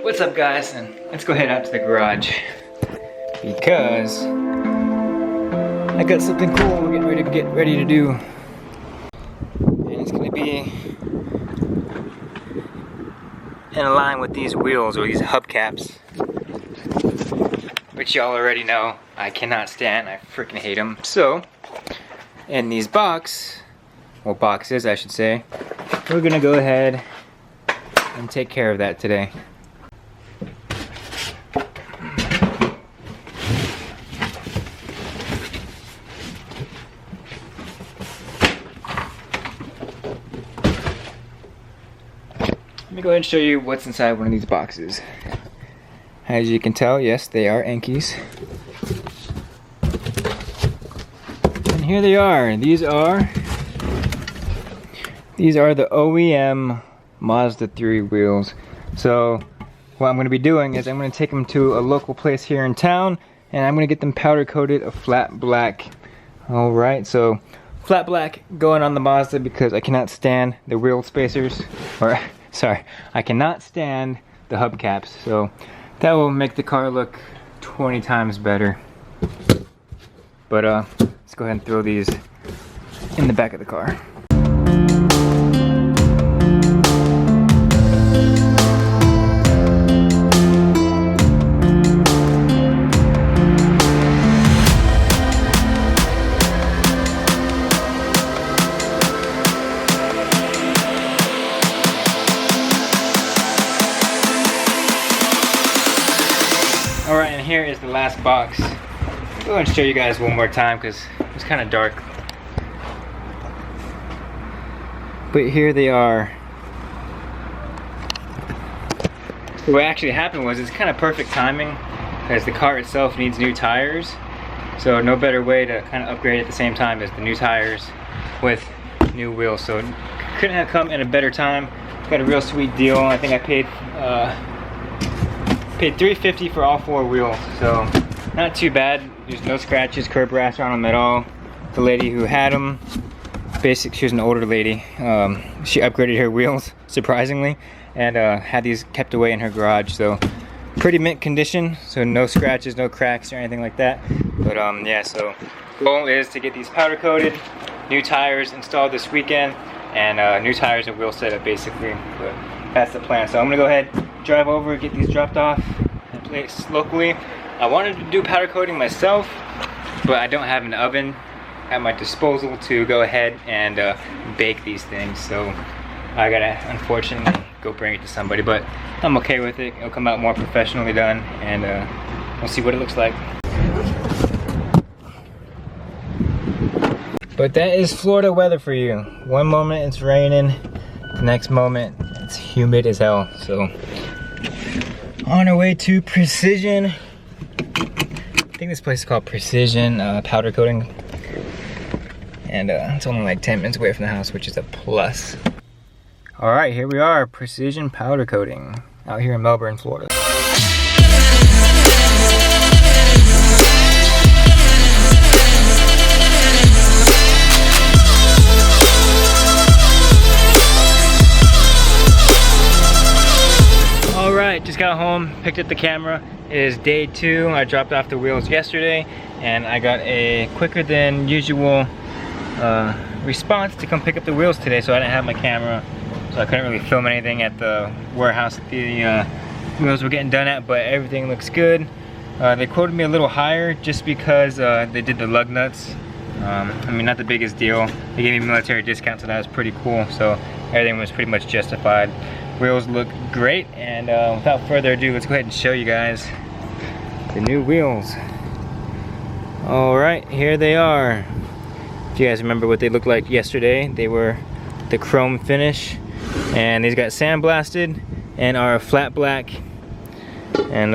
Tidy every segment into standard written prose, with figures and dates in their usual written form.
What's up, guys? And let's go head out to the garage because I got something cool we're getting ready to do. And it's gonna be in line with these wheels or these hubcaps, which y'all already know I cannot stand. I freaking hate them. So, in these boxes, I should say, we're gonna go ahead and take care of that today. Let me go ahead and show you what's inside one of these boxes. As you can tell, yes, they are Enkies. And here they are. These are the OEM Mazda3 wheels. So what I'm going to be doing is I'm going to take them to a local place here in town, and I'm going to get them powder coated a flat black. Alright, so flat black going on the Mazda because I cannot stand the wheel spacers, or sorry, I cannot stand the hubcaps. So that will make the car look 20 times better. But let's go ahead and throw these in the back of the car. Alright, and here is the last box. I'll go ahead and show you guys one more time because it's kind of dark. But here they are. So what actually happened was, it's kind of perfect timing because the car itself needs new tires. So no better way to kind of upgrade at the same time as the new tires with new wheels. So it couldn't have come in a better time. Got a real sweet deal. I think I paid $350 for all 4 wheels, so not too bad. There's no scratches, curb rash on them at all. The lady who had them, basically, she was an older lady. She upgraded her wheels, surprisingly, and had these kept away in her garage. So pretty mint condition, so no scratches, no cracks or anything like that. But yeah, so the goal is to get these powder coated, new tires installed this weekend, and new tires and wheel setup basically. But that's the plan. So I'm gonna go ahead, drive over, get these dropped off and placed locally. I wanted to do powder coating myself, but I don't have an oven at my disposal to go ahead and bake these things. So I gotta, unfortunately, go bring it to somebody, but I'm okay with it. It'll come out more professionally done, and we'll see what it looks like. But that is Florida weather for you. One moment it's raining, the next moment it's humid as hell. So on our way to Precision. I think this place is called Precision Powder Coating. And it's only like 10 minutes away from the house, which is a plus. Alright, here we are, Precision Powder Coating, out here in Melbourne, Florida. Alright, just got home, picked up the camera. It is day 2. I dropped off the wheels yesterday, and I got a quicker than usual response to come pick up the wheels today, so I didn't have my camera, so I couldn't really film anything at the warehouse that the wheels were getting done at, but everything looks good. They quoted me a little higher just because they did the lug nuts. I mean, not the biggest deal. They gave me military discount, so that was pretty cool, so everything was pretty much justified. Wheels look great, and without further ado, let's go ahead and show you guys the new wheels. Alright, here they are. If you guys remember what they looked like yesterday, they were the chrome finish, and these got sandblasted and are flat black, and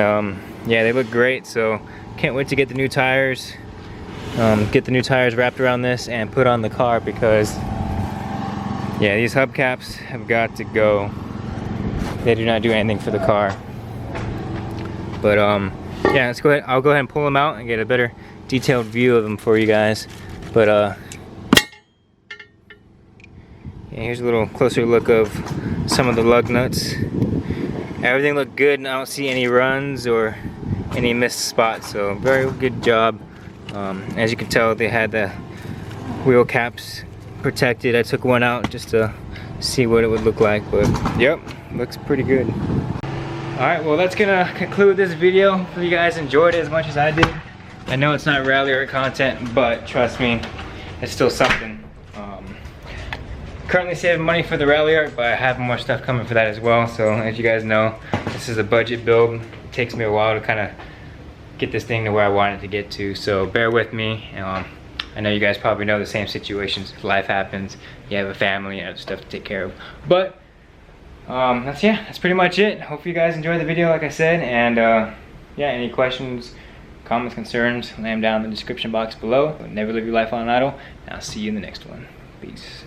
yeah, they look great. So can't wait to get the new tires, wrapped around this and put on the car, because yeah, these hubcaps have got to go. They do not do anything for the car. But yeah, let's go ahead. I'll go ahead and pull them out and get a better detailed view of them for you guys. But yeah, here's a little closer look of some of the lug nuts. everything looked good and I don't see any runs or any missed spots, so very good job. As you can tell, they had the wheel caps protected. I took one out just to see what it would look like, but yep, looks pretty good. Alright, well that's gonna conclude this video. Hopefully you guys enjoyed it as much as I did. I know it's not rally art content, but trust me, it's still something. Currently saving money for the rally art, but I have more stuff coming for that as well. So as you guys know, this is a budget build. It takes me a while to kind of get this thing to where I want it to get to, so bear with me. I know you guys probably know the same situations. Life happens, you have a family, you have stuff to take care of. But that's pretty much it. Hope you guys enjoyed the video, like I said, and yeah, any questions, comments, concerns, lay them down in the description box below. Never live your life on idle, and I'll see you in the next one. Peace.